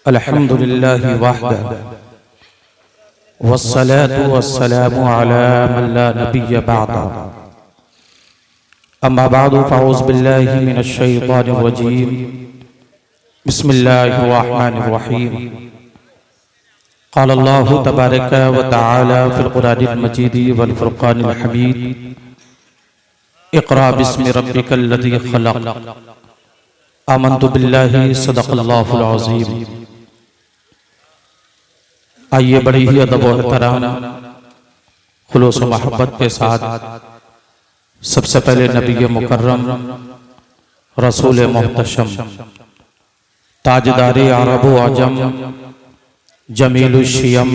अल्हम्दुलिल्लाहि वहदह वस्सलातु वस्सलामु अला मन ला नबिय्य बअदा अम्मा बअदु फ़अऊज़ु बिल्लाहि मिनश शैतानिर रजीम बिस्मिल्लाहिर रहमानिर रहीम क़ाल अल्लाहु तबारक व तआला फ़िल क़ुरानिल मजीद वल फ़ुरक़ानिल हमीद इक़रा बिस्मि रब्बिकल लज़ी ख़लक़ आमन्तु बिल्लाहि सदक़ल्लाहुल अज़ीम। आइए बड़ी ही अदब और एहतराम खुलूस व मोहब्बत के साथ सबसे पहले नबी मुकर्रम रसूल मुहतशम ताजदार अरब व अजम जमीलुश शियम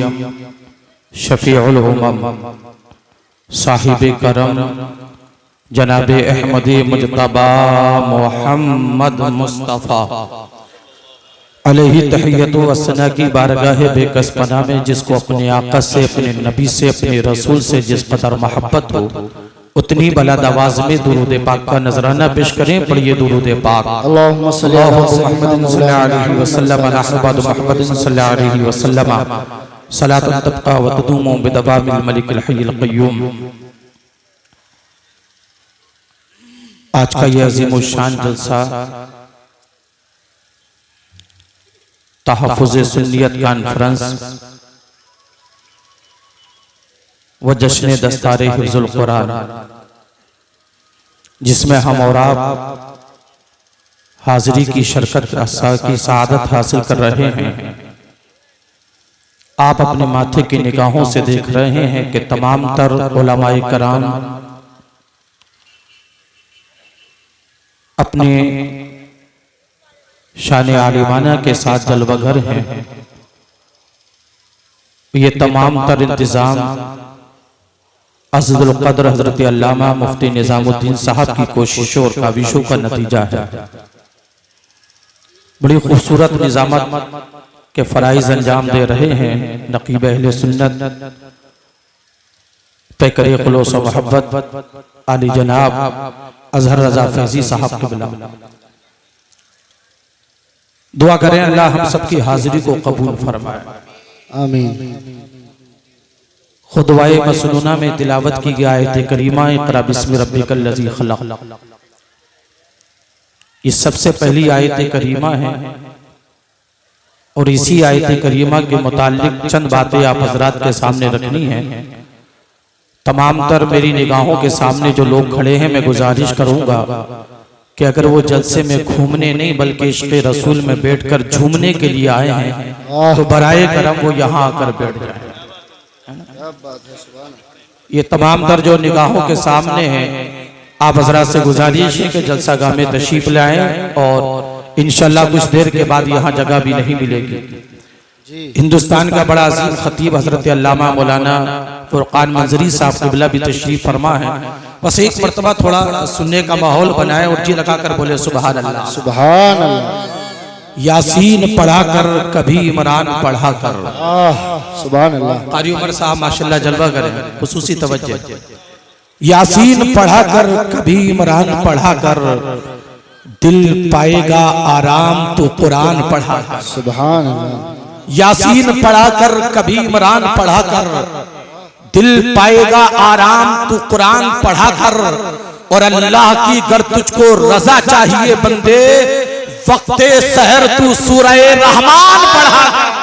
शफीउल उमम साहिब करम जनाब अहमद मुजतबा मोहम्मद मुस्तफ़ा अलैहि तहियतु वस्सना की बारगाह बेकसपना में जिसको अपने आका से, अपने नबी से, अपने रसूल से जिस कदर मोहब्बत हो उतनी बुलंद आवाज में दुरूद पाक का नजराना पेश करें। पढ़िए दुरूद पाक। अल्लाहुम्मा सल्ली अला मुहम्मदिन सल्लल्लाहु अलैहि वसल्लम अला अहबाद मुहम्मदिन सल्लल्लाहु अलैहि वसल्लम सलातन तबका व तदूमु बिदवामिल मलिकिल हय्यिल क़य्यूम। आज का यह अज़ीम शान जलसा तहफ़्फ़ुज़ सुन्नियत कॉन्फ्रेंस व जश्न दस्तार हिफ्ज़ुल कुरान, जिसमें हम और आप हाज़िरी की शिरकत की सआदत हासिल कर रहे हैं। आप अपने माथे की निगाहों से देख रहे हैं कि तमाम तर उलमाए कराम अपने शान आलिमाना के साथ जलवागर हैं। ये तमाम तर इंतजाम अज़ीज़ुल क़द्र हज़रत अल्लामा मुफ्ती निज़ामुद्दीन साहब की कोशिशों और काविशों का नतीजा है। बड़ी खूबसूरत निज़ामत के फ़राइज़ अंजाम दे रहे हैं नक़ीब अहले सुन्नत पैकर खुलूस व मोहब्बत आली जनाब अज़हर रज़ा फैज़ी साहब के बिला। दुआ करें अल्लाह हम सबकी हाजिरी को कबूल फरमाए, आमीन। खुतबाए मसनूना में तिलावत की गई आयत करीमा इक़रा बिस्मि रब्बिकल लज़ी ख़लक़, ये सबसे पहली आयत करीमा है और इसी आयत करीमा के मुताल्लिक चंद बातें आप हज़रात के सामने रखनी है। तमाम तर मेरी निगाहों के सामने जो लोग खड़े हैं, मैं गुजारिश करूंगा कि अगर वो जलसे में घूमने नहीं बल्कि इश्क़े रसूल में बैठकर झूमने के लिए आए हैं तो बराए करम वो यहाँ आकर बैठ जाए। ये तमाम तर जो निगाहों के सामने हैं, आप हज़रात से गुजारिश है कि जलसा गाह में तशरीफ लाएं और इंशाअल्लाह कुछ देर के बाद यहाँ जगह भी नहीं मिलेगी। हिंदुस्तान का बड़ा अजीम खतीब हज़रत अल्लामा मौलाना फ़ुरक़ान मंज़री साहब क़िबला भी तशरीफ फरमा है। बस एक मरतबा थोड़ा सुनने का माहौल बनाए और जी लगाकर बोले सुबहान अल्लाह, सुबहान अल्लाह। यासीन पढ़ा कर कभी इमरान पढ़ा कर, सुबहान अल्लाह। क़ारी उमर साहब माशाअल्लाह जलवा करें, खुसूसी तवज्जो। यासीन पढ़ा कर कभी इमरान पढ़ा कर, दिल पाएगा आराम तो कुरान पढ़ा कर, सुबहान अल्लाह। यासीन पढ़ा कर कभी इमरान पढ़ा कर, दिल पाएगा आराम तू कुरान पढ़ा कर। और अल्लाह की गर तुझको रजा चाहिए बंदे, वक्ते सहर तू सूरह रहमान पढ़ा कर।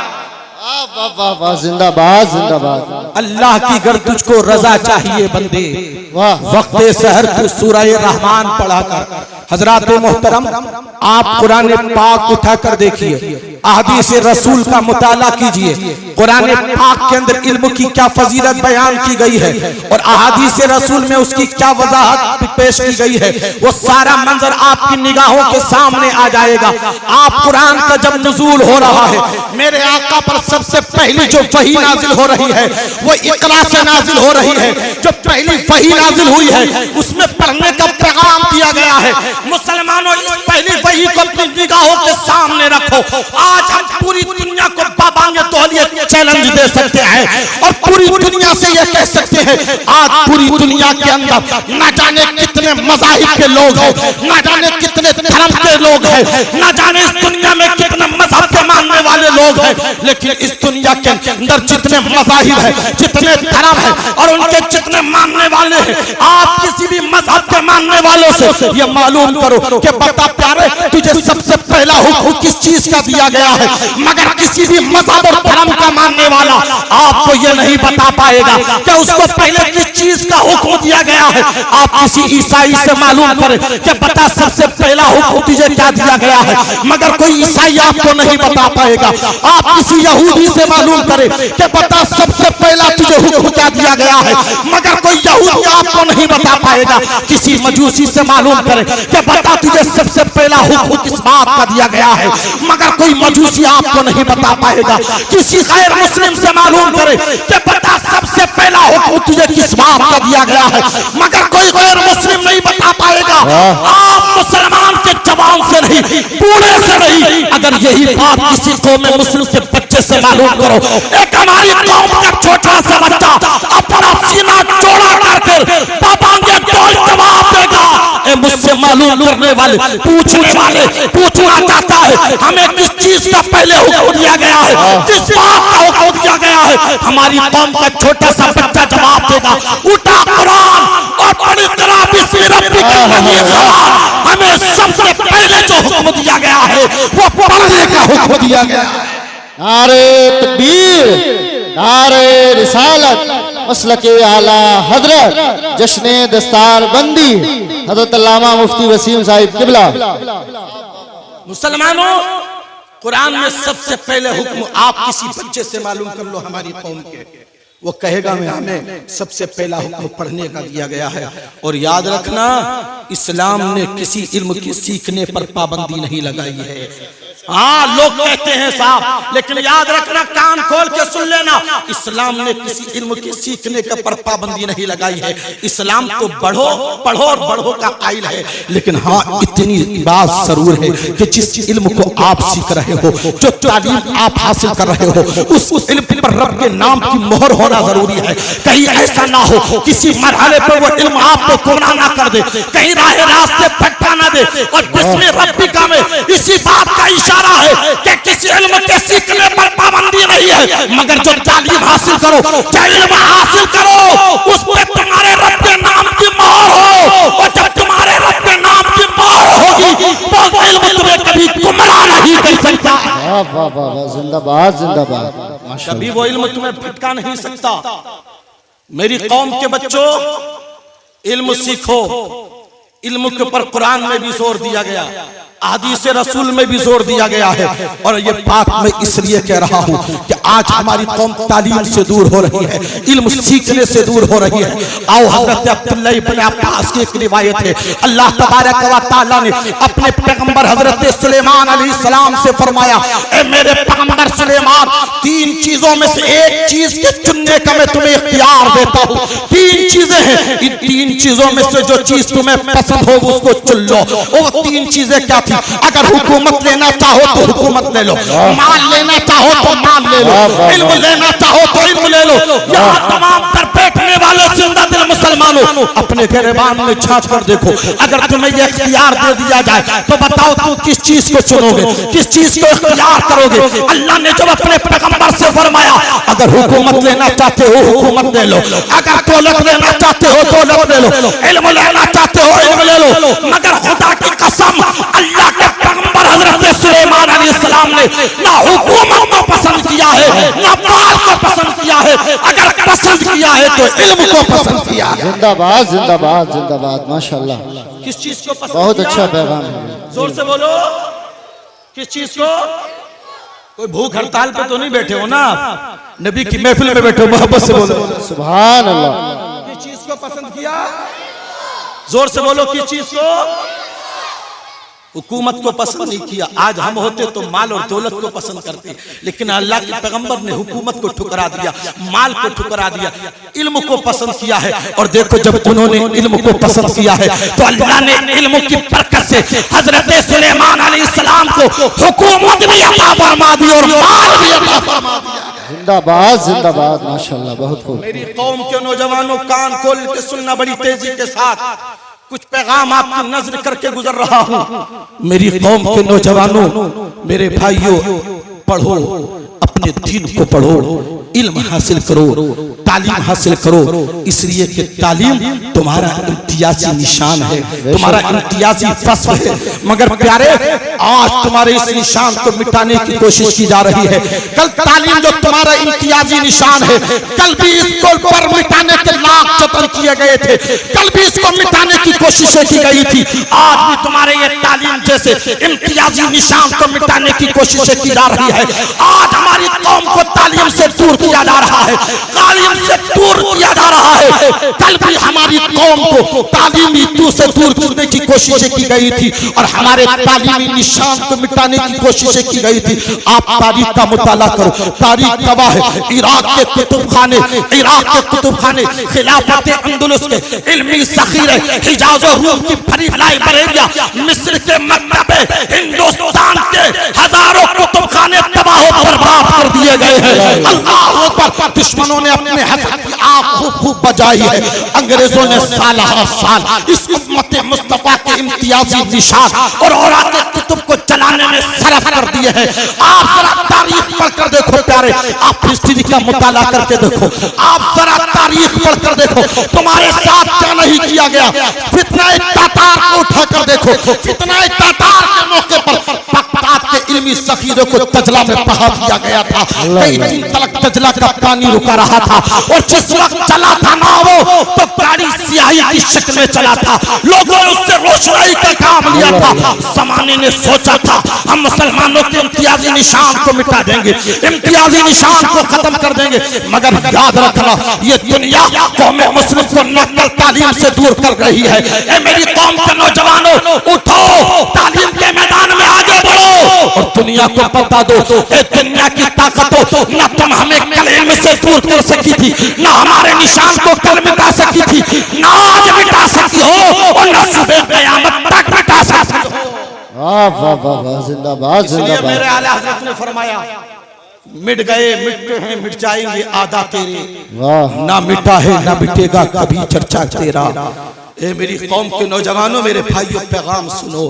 वाह वाह वाह, जिंदाबाद जिंदाबाद। अल्लाह की गर तुझको रजा चाहिए बंदे, वक्ते सहर तू सूरह रहमान पढ़ा कर। हजरात मोहतरम, आप कुरान पाक उठाकर देखिए, अहदीस रसूल का मुताला कीजिए। कुरान पाक के अंदर इल्म की क्या फजीलत बयान की गई है और अहदीस रसूल में उसकी क्या वजाहत पेश की गई है, वो सारा मंजर आपकी निगाहों के सामने आ जाएगा। आप कुरान का जब नुज़ूल हो रहा है, मेरे आका पर सबसे पहली जो वही नाजिल हो रही है वो इक़रा से नाजिल हो रही है। जो पहली वही नाजिल हुई है उसमें पढ़ने का पैगाम दिया गया है। मुसलमानों, इस पहली वही को अपनी निगाहों के सामने रखो। आज हम पूरी दुनिया को बाबांगे तौलियत चैलेंज दे सकते हैं और पूरी दुनिया से ये कह सकते हैं, आज पूरी दुनिया के अंदर न जाने कितने मज़ाहिब के लोग हैं, न जाने कितने धर्म के लोग हैं, न जाने इस दुनिया में कितने मजहब के मानने वाले लोग लोग हैं, लेकिन इस दुनिया के अंदर जितने मज़ाहिब हैं, जितने धर्म हैं और उनके जितने मानने वाले हैं, आप किसी भी मजहब के मानने वालों से ये मालूम करो कि बता प्यारे तुझे सबसे पहला हुक्म किस चीज का दिया गया है। मगर किसी भी मजहब और धर्म का मानने वाला आपको ये नहीं बता पाएगा कि उसको पहले किस चीज का हुक्म दिया गया है। आप किसी ईसाई से मालूम करें कि बता सबसे पहला हुक्म तुझे क्या दिया गया है, मगर कोई ईसाई आपको नहीं बता पाएगा। आप किसी यहूदी से मालूम करें कि बता सबसे पहला तुझे हुक्म क्या दिया गया है, मगर कोई यहूदी आपको नहीं बता पाएगा। किसी मजूसी से मालूम करें कि बता तुझे सबसे पहला हुक्म किस बात का दिया गया है, मगर कोई मजूसी आपको नहीं बता पाएगा। किसी गैर मुस्लिम से मालूम करें कि बता सबसे पहला हुक्म तुझे किस बात का दिया गया है, मगर कोई गैर मुस्लिम नहीं बता पाएगा। आप मुसलमान के जवान से नहीं, बूढ़े से नहीं, अगर यही बात किसी कौम मुस्लिम के बच्चे से मालूम करो, एक हमारी कौम का छोटा सा बच्चा अपना सीना चौड़ा करके पापांगे डोल जवाब देगा। मुझसे मालूम करने वाले पूछने वाले पूछना चाहता है हमें किस चीज का पहले हुक्म दिया गया है, किस बात का हुक्म दिया गया है। हमारी कौम का छोटा सा बच्चा जवाब देगा, उठा कुरान और पढ़ी तरह बिस्मिल्लाह हमें सबसे पहले जो हुक्म दिया गया है वो पढ़ने का हुक्म दिया गया है। नारे तकबीर, नारे रिसालत, मसलके आला हजरत, जश्ने दस्तार बंदी हजरत अल्लामा मुफ्ती वसीम साहिब किबला। मुसलमानों, कुरान में सबसे पहले हुक्म आप किसी बच्चे से मालूम कर लो हमारी कौम के, वो कहेगा मैं हमें सबसे पहला हुक्म पढ़ने का दिया गया है। और याद रखना, इस्लाम ने किसी इल्म की सीखने पर पाबंदी नहीं लगाई है। हाँ, लोग कहते हैं साहब, लेकिन याद रखना, कान खोल के सुन लेना, इस्लाम ने किसी इल्म के सीखने के पर पाबंदी नहीं लगाई है। इस्लाम तो बढ़ो पढ़ो और बढ़ो का कायल है, लेकिन हाँ इतनी बात जरूर है कि जिस इल्म को आप सीख रहे हो, जो तालीम आप हासिल कर रहे हो, उस इल्म पर रब के नाम की मोहर होना जरूरी है। कहीं ऐसा ना हो किसी मरहले पर वो इल्म आपको गुमराह ना कर दे, कहीं राह रास्ते भटका ना दे। और बिस्मिल्लाह रब्बिका में इसी बात का है कि किसी इल्म के सीखने पर पाबंदी नहीं है, मगर जो तालीम हासिल करो, जो इल्म हासिल करो, उस पर तुम्हारे रब के नाम की मोहर हो। और जब तुम्हारे रब के नाम की मोहर होगी तो इल्म तुम्हें कभी गुमराह नहीं कर सकता। वाह वाह वाह, जिंदाबाद जिंदाबाद। कभी वो इल्म तुम्हें भटका नहीं सकता। मेरी कौम के बच्चों, इल्म सीखो। इल्म के ऊपर कुरान में भी जोर दिया गया, हदीस रसूल में भी जोर दिया गया है। और ये बात मैं इसलिए कह रहा हूँ कि आज हमारी कौम तालीम से दूर हो रही है, इल्म सीखने से दूर हो रही है। आओ, हजरत अब्दुल्लाह इब्न अब्बास की एक रिवायत है, अल्लाह तबारक व तआला ने अपने पैगंबर हजरत सुलेमान अलैहिस्सलाम से फरमाया, ए मेरे पैगंबर सुलेमान, तीन चीजों में से एक चीज के चुनने का मैं तुम्हें इख्तियार देता हूँ। तीन चीजें हैं, इन तीन चीजों में से जो चीज तुम्हें पसंद हो उसको चुन लो। वो तीन चीजें क्या थी? अगर हुकूमत लेना चाहो तो हुकूमत ले लो, माल लेना चाहो तो माल ले लो, इल्म लेना चाहो तो इल्म ले लो। यहाँ तमाम पर बैठने वाले जिंदा दिल मुसलमानों, अपने गिरबान में झांक कर देखो, अगर तुम्हें ये इख्तियार दे दिया जाए तो बताओ तुम किस चीज को चुनोगे, किस चीज को इख्तियार करोगे? अल्लाह ने जब अपने पैगंबर से फरमाया, अगर हुकूमत लेना चाहते हो हुकूमत ले लो, अगर दौलत लेना चाहते हो दौलत ले लो, इल्म लेना चाहते हो इल्म ले लो। मगर खुदा की कसम, अल्लाह के पैगंबर हजरत सुलेमान अलैहिस्सलाम ने ना हुकूमत को पसंद किया है, ना माल को पसंद किया है, अगर पसंद किया है तो इल्म को पसंद किया है। जिंदाबाद जिंदाबाद जिंदाबाद, माशाल्लाह। किस चीज को पसंद? बहुत अच्छा पैगाम है, जोर से बोलो। किस चीज को? कोई भूख हड़ताल पे तो नहीं बैठे हो ना आप, नबी की महफिल में बैठे हो, मोहब्बत से बोलो सुभान अल्लाह। किस चीज को पसंद किया? जोर से बोलो। किस चीज को? हुकूमत को पसंद नहीं किया। आज हम होते तो माल और दौलत को पसंद करते, लेकिन अल्लाह के पैगंबर ने हुकूमत को ठुकरा दिया, माल को ठुकरा दिया, इल्म को पसंद किया है। और देखो, जब उन्होंने इल्म को पसंद किया है तो अल्लाह ने इल्म की बरकत से हजरत सुलेमान अलैहिस्सलाम को हुकूमत भी अता फरमा दी और माल भी अता फरमा दिया। जिंदाबाद जिंदाबाद, माशाल्लाह, बहुत खूब। मेरी कौम के नौजवानों, कान खोल के सुनना बड़ी तेजी के साथ, कुछ पैगाम आपकी नजर करके गुजर रहा हूं। मेरी कौम के नौजवानों, मेरे भाइयों, पढ़ो, अपने दीन को पढ़ो, इल्म हासिल करो, तालीम हासिल करो, इसलिए कि तालीम तुम्हारा इम्तियाजी निशान है, तुम्हारा इम्तियाजी फस्ल है। मगर प्यारे, आज तुम्हारे इस निशान को मिटाने की कोशिश की जा रही है। कल तालीम जो तुम्हारा इम्तियाजी निशान है, कल भी इसको पर मिटाने के लाख जतन किए गए थे, कल भी इसको मिटाने की कोशिशें की गई थी। आज भी तुम्हारे ये तालीम जैसे इम्तियाजी निशान को मिटाने की कोशिशें की जा रही है। आज हमारी कौम को तालीम से दूर किया जा रहा है, तालीम से दूर किया जा रहा है। कल भी हमारी कौम को तालीमी दूर से दूर करने की कोशिशें की गई थी और हमारे तालीमी निशान को मिटाने की कोशिशें की गई थी। आप तारीख का मुताला करो, तारीख गवाह है। इराक के कुतुब खाने, खिलाफत अंदलुस के इल्मी ज़ख़ीरे, हिजाज़ और रूम की भरी लाइब्रेरियां, मिस्र के मकतबे, हिंदुस्तान के हजारों कुतुब खाने तबाह और बर्बाद कर दिए गए हैं। अल्लाह अकबर। दुश्मनों ने अपने हसद की आग खूब बजाई है। अंग्रेजों ने साल इस उम्मत मुस्तफा के इम्तियाजी निशान और औरात कुतुब को चलाने में सरफ कर दिए हैं। आप जरा तारीख पढ़कर देखो प्यारे, आप हिस्ट्री का मुताला करके देखो, आप जरा तारीख पढ़कर देखो, तुम्हारे साथ क्या नहीं किया गया। फितना तातार को उठाकर देखो, फितना तातार के मौके पर बगदाद के इल्मी ज़ख़ीरे को तजला में बहा दिया गया था। कई दिन तक तजला का पानी रुका रहा था और जिस वक्त चला था ना वो तो गाड़ी स्याही की शक्ल में चला था। लोगों ने उससे रोशनाई का काम लिया था। ज़माने ने सोचा था हम मुसलमानों के इम्तियाजी निशान को मिटा देंगे, इम्तियाजी निशान को खत्म कर देंगे। मगर याद रखना, ये दुनिया कौम मुस्लिम को नकल तालीम से दूर कर रही है। ए मेरी कौम के नौजवानों, उठो, तालीम के मैदान में आगे बढ़ो और दुनिया को बता दो, ए दुनिया की ताकतों, न तुम हमें कलम से दूर कर सकी थी, न हमारे निशान को कल मिटा सकी थी, न आज मिटा सकती हो और न सुबह क़यामत तक मिटा सकती हो। वाह वाह वाह वाह, जिंदाबाद जिंदाबाद। मेरे आला हज़रत ने फरमाया, मिट गए मिटते हैं मिट जाएंगे आदा तेरे, ना मिटा है ना मिटेगा कभी चर्चा तेरा। ए मेरी कौम के नौजवानों, मेरे भाइयों, पैगाम सुनो।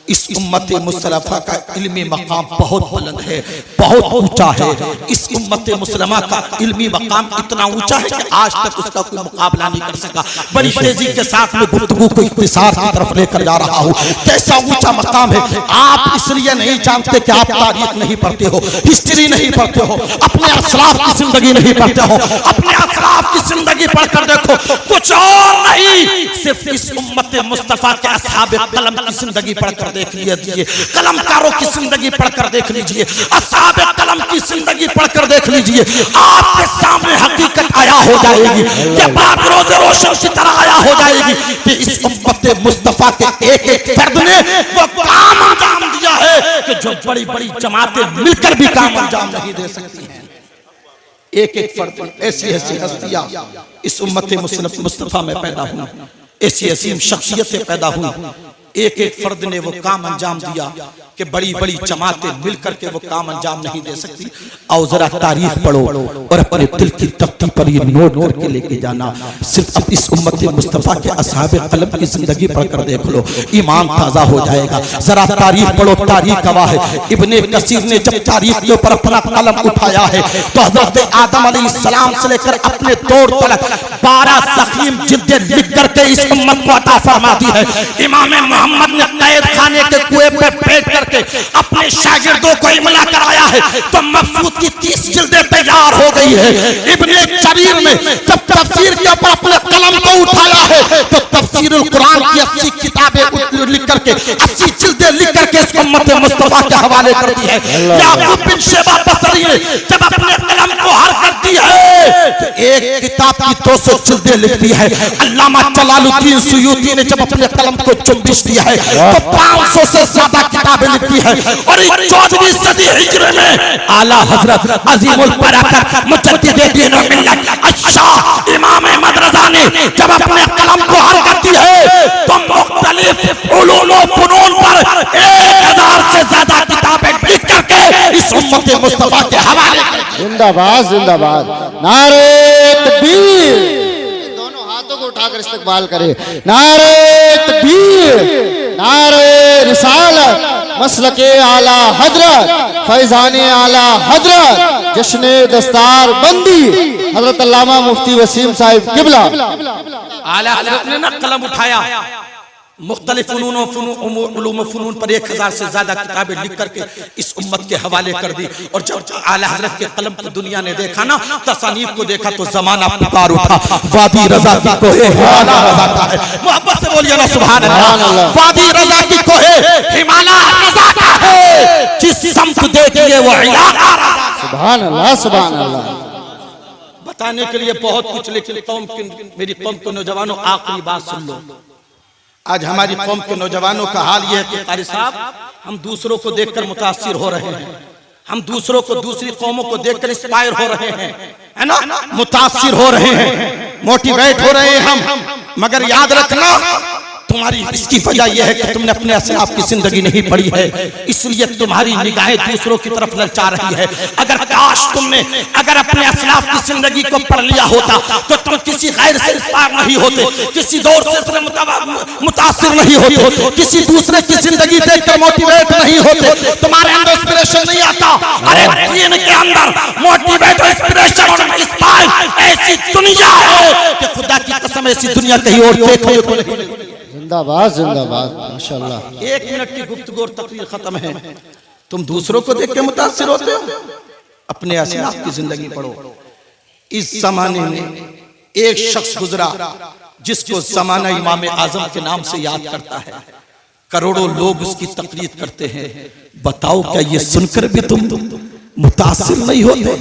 इस उम्मत मुस्तफ़ा का इल्मी मकाम बहुत बुलंद है, बहुत ऊंचा है। इस उम्मत मुसलमा का इल्मी मकाम इतना ऊंचा है कि आज तक उसका कोई मुकाबला नहीं कर सका। बड़ी तेजी के साथ में गुफ्तगू को इख्तिसार की तरफ लेकर जा रहा हूँ। कैसा ऊंचा मकाम है, आप इसलिए नहीं जानते कि आप तारीख नहीं पढ़ते हो, हिस्ट्री नहीं पढ़ते हो, अपने असलाफ की जिंदगी नहीं पढ़ते हो। अपने असलाफ की जिंदगी पढ़कर देखो, कुछ और नहीं, सिर्फ इस उम्मत मुस्तफ़ा के असहाब कलम की जिंदगी पढ़कर देख लीजिए, कलमकारों की जिंदगी पढ़कर देख लीजिए, असहाब कलम की जिंदगी पढ़कर देख लीजिए। आपके सामने हकीकत आया हो जाएगी, ये बात रोज़े रोशन की तरह आया हो जाएगी कि इस उम्मत मुस्तफ़ा के एक एक फर्द ने वो काम अंजाम दिया है कि जो बड़ी बड़ी जमातें मिलकर भी काम अंजाम नहीं दे सकती हैं। एक एक फर्द, ऐसी ऐसी हस्तियां इस उम्मत मुस्तफ़ा में पैदा हुई, ऐसी असीम शख्सियतें पैदा हुई। एक एक फर्द ने वो काम अंजाम दिया कि बड़ी बड़ी जमातें मिलकर के वो काम अंजाम नहीं दे सकती। आओ जरा तारीख पढ़ो और अपने दिल की तख्ती पर ये नोट करके लेके जाना। सिर्फ अब इस उम्मत मुस्तफ़ा के असहाब कलम की जिंदगी पढ़कर देख लो, ईमान ताज़ा हो जाएगा। जरा तारीख पढ़ो, तारीख गवाह है। इब्ने कसीर ने जब तारीख के ऊपर अपना कलम उठाया है तो हज़रत आदम अलैहिस्सलाम से लेकर अपने दौर तक 12 ज़ख़ीम जिल्दें लिख करके इस उम्मत को अता फरमा दी है। इमाम मोहम्मद ने कैद खाने के कुएं पे बैठ करके अपने शागिर्दों को इमला कराया है तो मबसूत की 30 जिल्दें तैयार हो गई है। इब्ने जरीर ने जब तफसीर के ऊपर अपने कलम को उठाया है तो तफसीरुल कुरान की 80 किताबें लिख करके 80 जिल्दें लिख करके इस उम्मत मुस्तफ़ा के हवाले कर दी है। याकूब बिन शैबा बसरी ने जब अपने कलम को हरकत दी है तो एक किताब की 200 जिल्दें लिख दी है। अल्लामा जलालुद्दीन सुयूती ने जब अपने कलम को चुंबिश दिया है तो 500 से ज्यादा किताबें लिखी है। और 14वीं सदी हिजरी में आला हजरत अजीमुल बरकत मुजद्दिद दीन व मिल्लत अश-शाह इमाम अहमद रज़ा ने जब अपने कलम को हरकत दी है तो मुख्तलिफ उलूम व फनून पर 1000 से ज्यादा किताबें लिख करके इस उम्मत मुस्तफ़ा के हवाले। जिंदाबाद जिंदाबाद, नारे तकबीर। दोनों हाथों को उठाकर इस्तकबाल करें। नारे तकबीर, नारे रिसालत, मसलके आला हजरत फैजान आला हजरत जश्न दस्तार बंदी हजरत अल्लामा मुफ्ती वसीम साहिब किबला। आला हजरत ने ना कलम उठाया, मुख्तलिफ उलूम फ़ुनून पर 1000 से ज्यादा किताबें लिख करके इस उम्मत के हवाले कर दी। और जब आला हजरत के कलम को दुनिया ने देखा ना, तसानीफ को देखा, तो जमाना पुकार उठा, वादी रजा की कोहे हिमालय रजा का है। मोहब्बत से बोलिए ना सुभान अल्लाह। वादी रजा की कोहे हिमालय रजा का है, जिस समत देखिए वो इलाका रजा। सुभान अल्लाह सुभान अल्लाह। बताने के लिए बहुत कुछ, लेकिन मेरी कौम के नौजवानों, आखिरी बात सुन लो। आज हमारी कौम के नौजवानों का हाल यह है कि कारी साहब, हम दूसरों को देखकर मुतासिर हो रहे हैं, हम दूसरों को, दूसरी कौमों को देखकर इंस्पायर हो रहे हैं, है ना, मुतासिर हो रहे हैं, मोटिवेट हो रहे हैं हम। मगर याद रखना, तुम्हारी इसकी वजह यह है कि तुमने अपने असलाफ की जिंदगी नहीं पढ़ी है, इसलिए तुम्हारी निगाहें दूसरों की तरफ ललचा रही है। अगर काश तुमने अगर अपने असलाफ की जिंदगी को पढ़ लिया होता तो तुम किसी गैर से इंस्पायर नहीं होते, किसी दौर से मुतासिर नहीं होते, किसी दूसरे की जिंदगी देखकर मोटिवेट नहीं होते, तुम्हारे अंदर इंस्पिरेशन नहीं आता। अरे दीन के अंदर मोटिवेट, इंस्पिरेशन और इंस्पायर ऐसी दुनिया है कि खुदा की कसम ऐसी दुनिया कहीं और देखने को नहीं मिलती। जिंदाबाद जिंदाबाद माशाल्लाह। 1 मिनट की गुफ्तगू और तकरीर खत्म है। तुम दूसरों को देख के मुतासिर होते हो, अपने असलाफ की जिंदगी पढ़ो। इस जमाने में एक शख्स गुजरा जिसको जमाना इमाम आजम के नाम से याद करता है, करोड़ों लोग उसकी तकरीर करते हैं। बताओ क्या ये सुनकर भी तुम मुतासिर नहीं होते?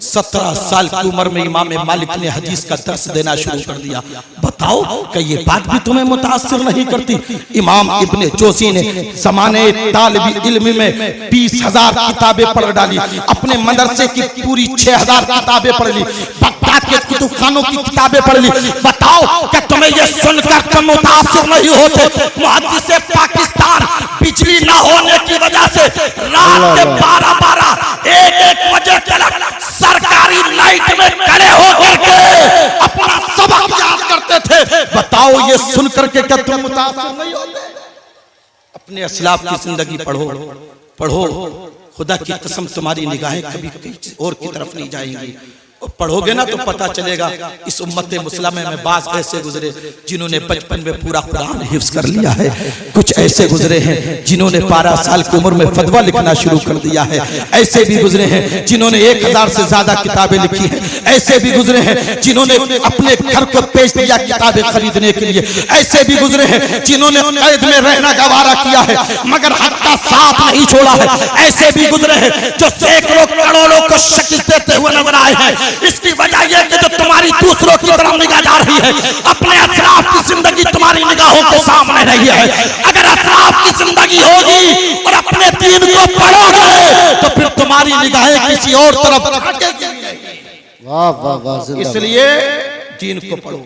17 साल की उम्र में इमाम मालिक ने हदीस का दर्स देना शुरू कर दिया। बताओ क्या ये बात भी तुम्हें मुतासिर नहीं करती? इमाम इब्ने जोशी ने ज़माने तालिब इल्म में 20,000 किताबें पढ़ डाली, अपने मदरसे की पूरी 6,000 किताबें पढ़ ली, बगदाद के कुतुबखानों की किताबें पढ़ ली। बताओ क्या तुम्हें ये सुनकर तुम मुतासिर नहीं होते? मुहद्दिस पाकिस्तान बिजली ना होने की वजह से रात के 12-12 एक बजे तक सरकारी लाइट में खड़े होकर के अपना सबक याद करते थे। बताओ ये सुनकर के क्या तुम मुतासिर नहीं होते? अपने असलाफ की जिंदगी पढ़ो, पढ़ो। खुदा की कसम तुम्हारी निगाहें कभी किसी और की तरफ नहीं जाएंगी। पढ़ोगे ना तो पता चलेगा। इस उम्मत मुस्लिमा में बाज ऐसे गुजरे जिन्होंने बचपन में पूरा कुरान हिफ्ज कर लिया है, कुछ ऐसे गुजरे हैं जिन्होंने 12 साल की उम्र में फतवा लिखना शुरू कर दिया है, ऐसे भी गुजरे हैं जिन्होंने 1000 से ज्यादा किताबें लिखी हैं, ऐसे भी गुजरे हैं जिन्होंने अपने घर को बेच दिया किताबें खरीदने के लिए, ऐसे भी गुजरे हैं जिन्होंने कैद में रहना गवारा किया है मगर हक का साथ नहीं छोड़ा है, ऐसे भी गुजरे हैं जो सैकड़ों करोड़ों को शिकस्त देते हुए नजर आए हैं। इसकी वजह यह कि जो तुम्हारी दूसरों की तरफ निगाह जा रही है, अपने असलाफ की जिंदगी तुम्हारी निगाहों के सामने रही है। अगर असलाफ की जिंदगी होगी और अपने दीन को पढ़ोगे तो फिर तुम्हारी निगाहें किसी और तरफ ताकेंगी नहीं। वाह वाह वाह। इसलिए दीन को पढ़ो,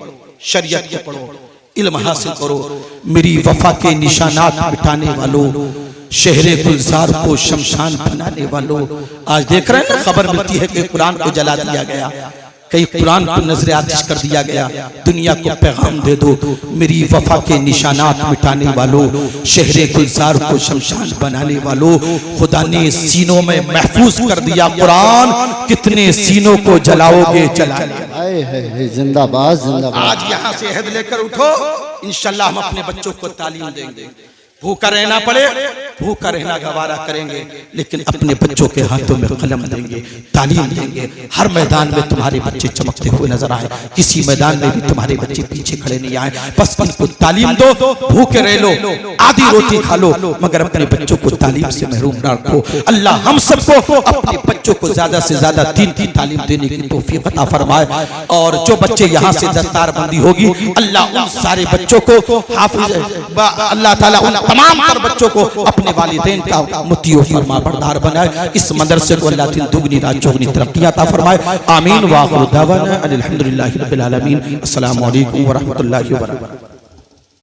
शरीयत को पढ़ो, इल्म हासिल करो। मेरी वफा के निशानात मिटाने वालों, शहरे गुलजार को शमशान बनाने वालों, आज देख रहे हैं ना, खबर मिलती है कि कुरान को जला दिया गया, कई कुरान को नजर आतिश कर दिया गया। दुनिया को पैगाम दे दो, मेरी वफा के निशानात मिटाने वालों, शहरे गुलजार को शमशान बनाने वालों, खुदा ने सीनों में महफूज कर दिया कुरान, कितने सीनों को जलाओगे जलाने। जिंदाबाद जिंदाबाद। आज यहाँ से अहद लेकर उठो, इंशाल्लाह हम अपने बच्चों को तालीम देंगे। भूखा रहना पड़े, भूखा रहना गवारा करेंगे, लेकिन अपने बच्चों के हाथों में कलम देंगे, तालीम देंगे। हर मैदान में तुम्हारे बच्चे चमकते हुए नजर आए, किसी मैदान में भी तुम्हारे बच्चे पीछे खड़े नहीं आए। बस इनको तालीम दो, भूखे रह लो, आधी रोटी खा लो, मगर अपने बच्चों को तालीम से महरूम ना रखो। अल्लाह हम सबको अपने बच्चों को ज्यादा से ज्यादा दीन की तालीम देने की तौफीक अता फरमाए। और जो बच्चे यहाँ से दस्तारबंदी होगी, अल्लाह उन सारे बच्चों को हाफिज, अल्लाह ताला उन तमाम तर बच्चों को अपने वालिदैन का मुतियो फरमा बरदार बनाए। इस मदरसे को अल्लाह दिन दुगनी रात चौगनी तरक्की अता फरमाए। आमीन। व आखिर दावाना अनिल हम्दुलिल्लाहि रब्बिल आलमीन। अस्सलामु अलैकुम व रहमतुल्लाहि व बरकातहू।